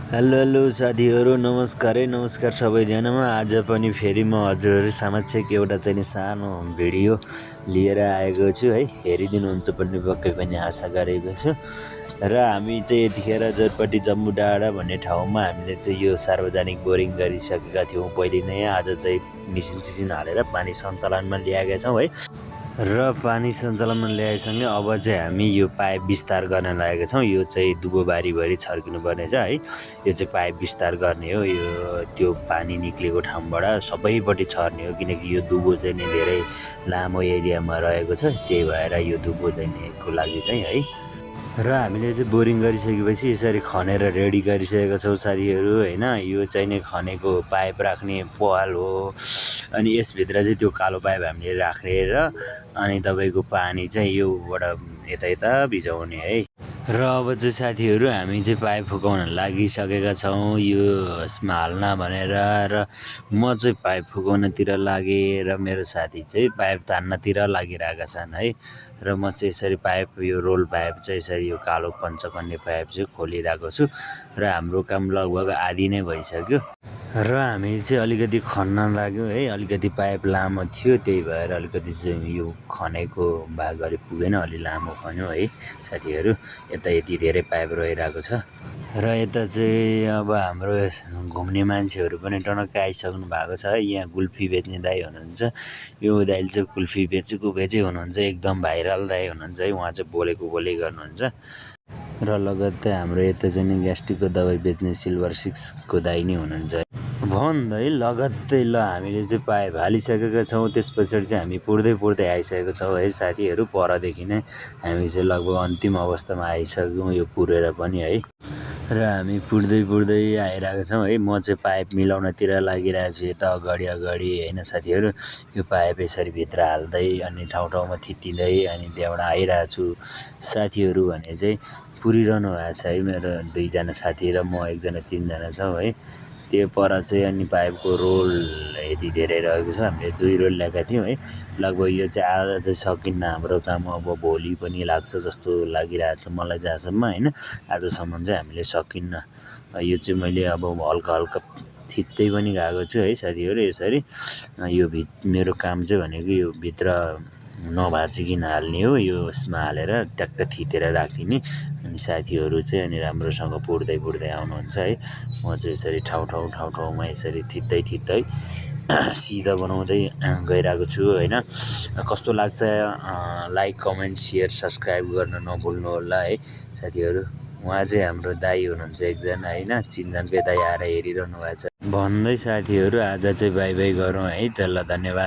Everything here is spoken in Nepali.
हेलो हेलो साथीहरू नमस्कार नमस्कार सबैजनामा। आज पनि फेरि म हजुरहरू समक्ष एउटा चाहिँ सानो भिडियो लिएर आएको छु है। हेरिदिनुहुन्छ भन्ने पक्कै पनि आशा गरेको छु। र हामी चाहिँ यतिखेर जोरपट्टि जम्बु डाँडा भन्ने ठाउँमा हामीले चाहिँ यो सार्वजनिक बोरिङ गरिसकेका थियौँ पहिले नै। आज चाहिँ मिसिन हालेर पानी सञ्चालनमा ल्याएका छौँ है। र पानी सञ्चालनमा ल्याएसँगै अब चाहिँ हामी यो पाइप विस्तार गर्न लागेका छौँ। यो चाहिँ दुबोबारीभरि छर्किनु पर्नेछ है। यो चाहिँ पाइप विस्तार गर्ने हो। यो त्यो पानी निक्लेको ठाउँबाट सबैपट्टि छर्ने हो, किनकि यो दुबो चाहिँ नि धेरै लामो एरियामा रहेको छ। त्यही भएर यो दुबो चाहिँ को लागि चाहिँ है। र हामीले चाहिँ बोरिङ गरिसकेपछि यसरी खनेर रेडी गरिसकेका छौँ साथीहरू होइन। यो चाहिँ नि खनेको पाइप राख्ने पवाल हो। अनि यसभित्र चाहिँ त्यो कालो पाइप हामीले राखेर अनि तपाईँको पानी चाहिँ योबाट यता भिजाउने है। र अब चाहिँ साथीहरू हामी चाहिँ पाइप फुकाउन लागिसकेका छौँ यसमा हाल्न भनेर। र म चाहिँ पाइप फुकाउनतिर लागेँ र मेरो साथी चाहिँ पाइप तान्नतिर लागिरहेका छन् है। र म चाहिँ यसरी पाइप यो रोल पाइप चाहिँ यसरी यो कालो पञ्चकन्या पाइप चाहिँ खोलिरहेको छु। र हाम्रो काम लगभग आधी नै भइसक्यो। र हामी चाहिँ अलिकति खन्न लाग्यो है। अलिकति पाइप लामो थियो, त्यही भएर अलिकति चाहिँ यो खनेको भाग अलि पुगेन, अलि लामो खन्यो है साथीहरू। यति धेरै पाइप रहिरहेको छ। र यता चाहिँ अब हाम्रो घुम्ने मान्छेहरू पनि टनक्क आइसक्नु भएको छ है। यहाँ कुल्फी बेच्ने दाइ हुनुहुन्छ। यो दाइले चाहिँ कुल्फी बेचै हुनुहुन्छ। एकदम भाइरल दाइ हुनुहुन्छ है। उहाँ चाहिँ बोलेको गर्नुहुन्छ। र लगत्तै हाम्रो यता चाहिँ नि ग्यास्ट्रिकको दबाई बेच्ने सिल्भर 6को दाइ नै हुनुहुन्छ भन्दै लगत्तै ल हामीले चाहिँ पाइप हालिसकेका छौँ। त्यस पछाडि चाहिँ हामी पुर्दै आइसकेको छौँ है साथीहरू। परदेखि नै हामी चाहिँ लगभग अन्तिम अवस्थामा आइसक्यौँ यो पुरेर पनि है। र हामी पुर्दै आइरहेको छौँ है। म चाहिँ पाइप मिलाउनतिर लागिरहेको छु यता अगाडि होइन साथीहरू। यो पाइप यसरी भित्र हाल्दै अनि ठाउँमा थिचिँदै अनि त्यहाँबाट आइरहेको छु। साथीहरू भने चाहिँ पुरिरहनु भएको छ है। मेरो 2 जना साथी र म 1 जना 3 जना छौँ है। त्यो पर चाहिँ अनि पाइपको रोल यति धेरै रहेको छ। हामीले 2 रोल ल्याएका थियौँ है। लगभग यो चाहिँ आज चाहिँ सकिन्न हाम्रो काम। अब भोलि पनि लाग्छ जस्तो लागिरहेको छ मलाई जहाँसम्म होइन। आजसम्म चाहिँ हामीले सकिन्न। यो चाहिँ मैले अब हल्का थिच्दै पनि गएको छु है साथीहरू। यसरी यो मेरो काम चाहिँ भनेको यो भित्र नभाँचिकन हाल्ने हो। यो यसमा हालेर ट्याक्क थिचेर राखिदिने। अनि साथीहरू चाहिँ अनि राम्रोसँग पुर्दै आउनुहुन्छ है। म चाहिँ यसरी ठाउँमा यसरी थिच्दै सिधा बनाउँदै गइरहेको छु होइन। कस्तो लाग्छ लाइक कमेन्ट सेयर सब्सक्राइब गर्न नभुल्नु होला है साथीहरू। उहाँ चाहिँ हाम्रो दाइ हुनुहुन्छ एकजना होइन। चिनजानकै दाइ आएर हेरिरहनु भएको छ भन्दै साथीहरू आज चाहिँ बाई गरौँ है। त ल धन्यवाद।